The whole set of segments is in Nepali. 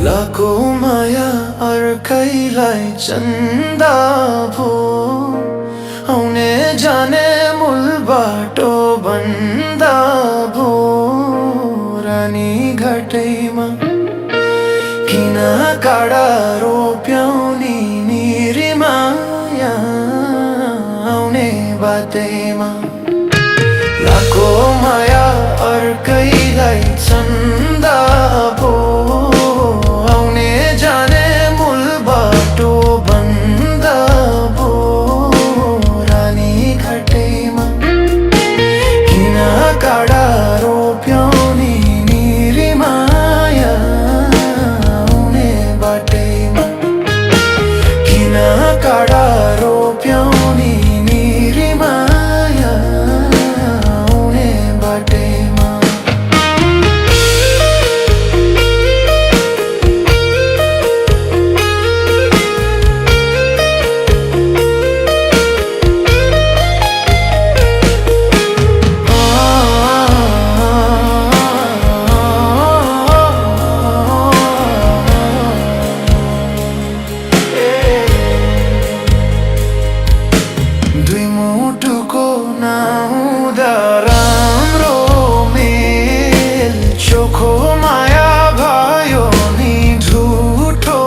लाको माया अर्कैलाई चन्दा भो आउने जाने मूल बाटो बन्दा भो रानी घाटैमा किन काँडा रोप्याउनी निरी माया आउने बाटैमा लाको माया अर्कैलाई चन्दा भो आउने जाने मूल बाटो बन्दा भो रानी घाटैमा किन काँडा रोप्याउनी निरी माया आउने बाटैमा किन काँडा रोप्याउनी निरी माया आउने बाटैमा दुई मुटुको नहुँदा राम्रो मेल चोखो माया भयो नि झुठो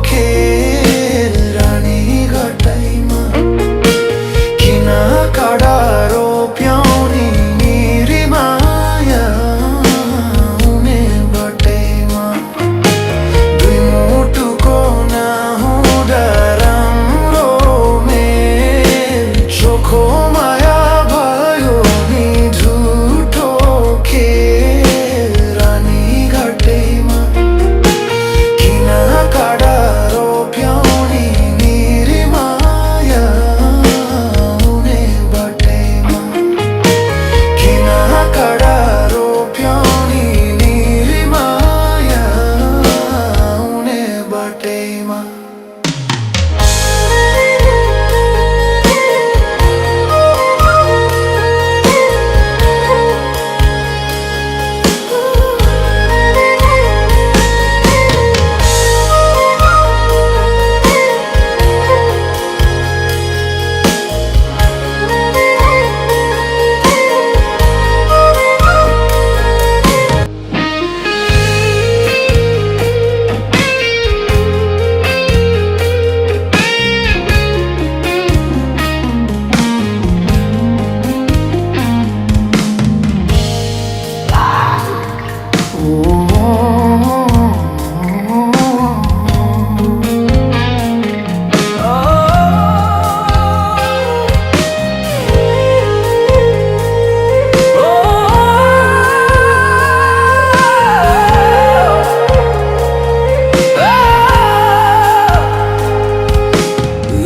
खेल रानी घाटैमा किन काँडा रोप्याउनी निरी माया आउने बाटैमा दुई मुटुको नहुँदा राम्रो मेल चोखो माया भयो नि झुठो खेल रानी घाटैमा किन काँडा रोप्याउनी निरी माया आउने बाटैमा किन काँडा रोप्याउनी निरी माया आउने बाटैमा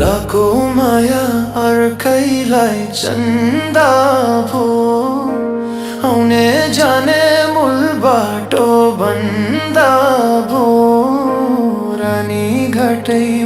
लाको माया अर्कैलाई चन्दा भो आउने जाने मूल बाटो बन्दा भो रानी घाटैमा